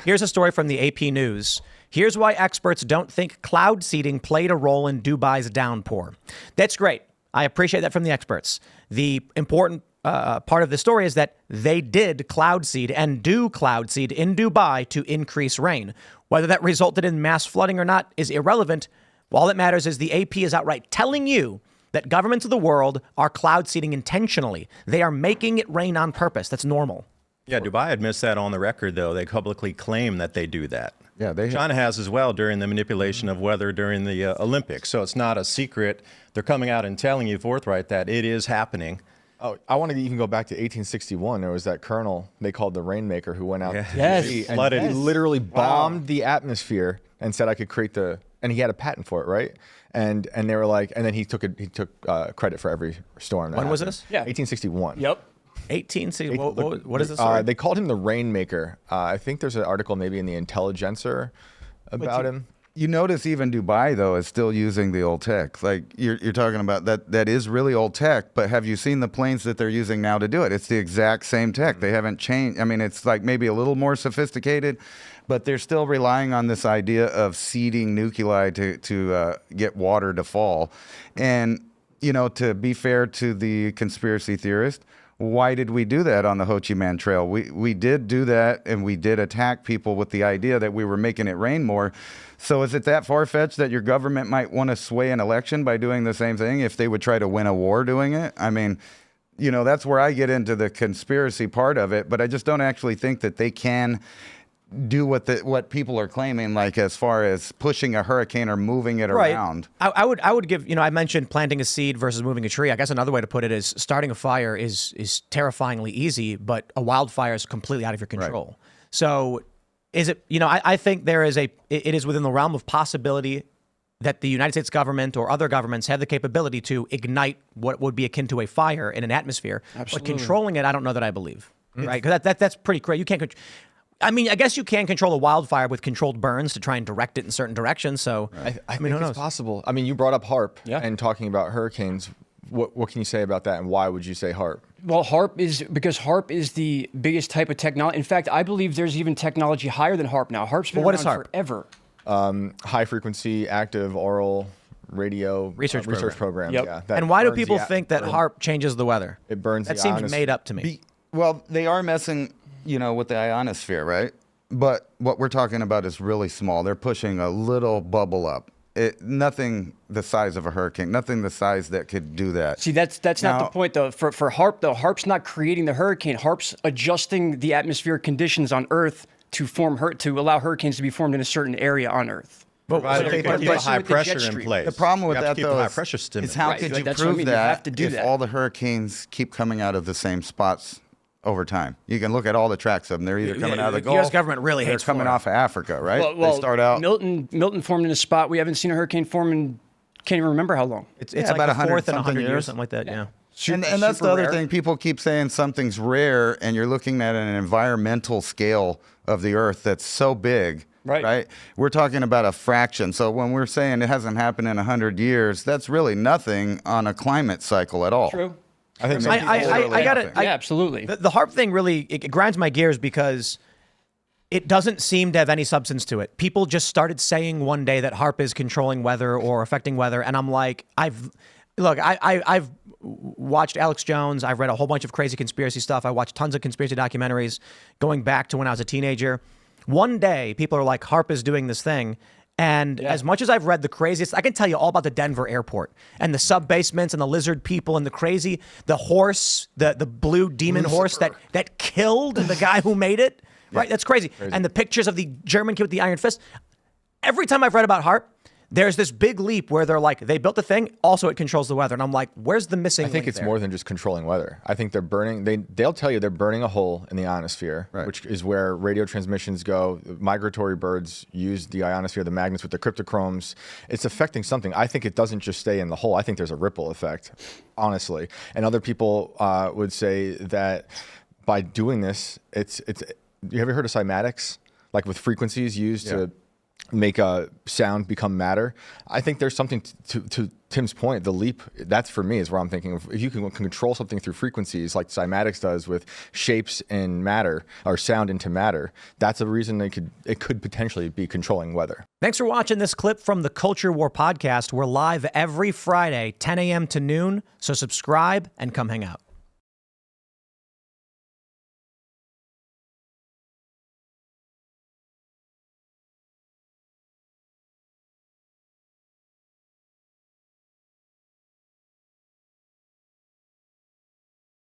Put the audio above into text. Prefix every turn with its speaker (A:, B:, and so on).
A: Here's a story from the AP News. Here's why experts don't think cloud seeding played a role in Dubai's downpour. That's great. I appreciate that from the experts. The important part of the story is that they did cloud seed and do cloud seed in Dubai to increase rain. Whether that resulted in mass flooding or not is irrelevant. All that matters is the AP is outright telling you that governments of the world are cloud seeding intentionally. They are making it rain on purpose. That's normal.
B: Yeah, Dubai admits that on the record, though. They publicly claim that they do that.
C: Yeah,
B: China has as well during the manipulation of weather during the Olympics. So it's not a secret. They're coming out and telling you forthright that it is happening.
C: Oh, I want to even go back to 1861. There was that colonel they called the Rainmaker who went out
D: Yes.
C: and he literally bombed the atmosphere and said I could create and he had a patent for it, right? And they were like, and then he took credit for every storm.
A: When was this?
D: Yeah.
C: 1861.
D: Yep.
A: 1860. What is this story?
C: They called him the Rainmaker. I think there's an article maybe in the Intelligencer about him.
E: You notice even Dubai, though, is still using the old tech. Like you're talking about that is really old tech, but have you seen the planes that they're using now to do it? It's the exact same tech. They haven't changed. I mean, it's like maybe a little more sophisticated, but they're still relying on this idea of seeding nuclei to get water to fall. And, you know, to be fair to the conspiracy theorist, why did we do that on the Ho Chi Minh Trail? We did do that, and we did attack people with the idea that we were making it rain more. So is it that far-fetched that your government might want to sway an election by doing the same thing if they would try to win a war doing it? I mean, you know, that's where I get into the conspiracy part of it, but I just don't actually think that they can do what people are claiming, like as far as pushing a hurricane or moving it around.
A: I would give, you know, I mentioned planting a seed versus moving a tree. I guess another way to put it is starting a fire is terrifyingly easy, but a wildfire is completely out of your control. Right. So is it, you know, I think it is within the realm of possibility that the United States government or other governments have the capability to ignite what would be akin to a fire in an atmosphere. Absolutely. But controlling it, I don't know that I believe, right? Because that's pretty crazy. You can't I mean, I guess you can control a wildfire with controlled burns to try and direct it in certain directions. So,
C: I mean, it's possible. I mean, you brought up HAARP and talking about hurricanes. What can you say about that, and why would you say HAARP?
D: Well, because HAARP is the biggest type of technology. In fact, I believe there's even technology higher than HAARP now. HAARP's been around forever.
C: High frequency active oral radio
A: research program.
C: Yep. Yeah,
A: and why do people think that HAARP changes the weather?
C: It burns
A: that
C: the
A: seems made up to me.
E: Well, they are messing, you know, with the ionosphere, right? But what we're talking about is really small. They're pushing a little bubble up. Nothing the size of a hurricane, nothing the size that could do that.
D: See, that's not the point, though. For HAARP, though, HAARP's not creating the hurricane. HAARP's adjusting the atmospheric conditions on Earth to allow hurricanes to be formed in a certain area on Earth.
B: But keep a high pressure in place.
E: The problem with that, though,
B: is
E: how could you prove that if all the hurricanes keep coming out of the same spots over time? You can look at all the tracks of them. They're either coming out of the Gulf.
A: U.S. government really hates
E: coming off of Africa, right?
D: Well,
E: they start out.
D: Milton formed in a spot we haven't seen a hurricane form in can't even remember how long.
A: It's like about 100 years, something like that. Yeah.
E: And that's the other thing. People keep saying something's rare, and you're looking at an environmental scale of the Earth that's so big. Right. We're talking about a fraction. So when we're saying it hasn't happened in 100 years, that's really nothing on a climate cycle at all.
D: True.
A: I think I got it.
D: Yeah, absolutely.
A: The HAARP thing really it grinds my gears because it doesn't seem to have any substance to it. People just started saying one day that HAARP is controlling weather or affecting weather, and I'm like, I've watched Alex Jones. I've read a whole bunch of crazy conspiracy stuff. I watched tons of conspiracy documentaries going back to when I was a teenager. One day, people are like, HAARP is doing this thing. And as much as I've read the craziest, I can tell you all about the Denver airport and the sub-basements and the lizard people and the horse, the blue demon horse that killed the guy who made it. Right? That's crazy. And the pictures of the German kid with the iron fist. Every time I've read about HAARP, there's this big leap where they're like, they built the thing, also it controls the weather. And I'm like, where's the missing link
C: I think it's
A: there?
C: more than just controlling weather. I think they're burning, they'll tell you they're burning a hole in the ionosphere, which is where radio transmissions go. Migratory birds use the ionosphere, the magnets with the cryptochromes. It's affecting something. I think it doesn't just stay in the hole. I think there's a ripple effect, honestly. And other people would say that by doing this, you ever heard of cymatics? Like with frequencies used to make sound become matter. I think there's something to Tim's point. The leap, that's for me, is where I'm thinking of, if you can control something through frequencies like cymatics does with shapes in matter or sound into matter, that's a reason it could potentially be controlling weather.
A: Thanks for watching this clip from the Culture War podcast. We're live every Friday, 10 a.m. to noon, so subscribe and come hang out.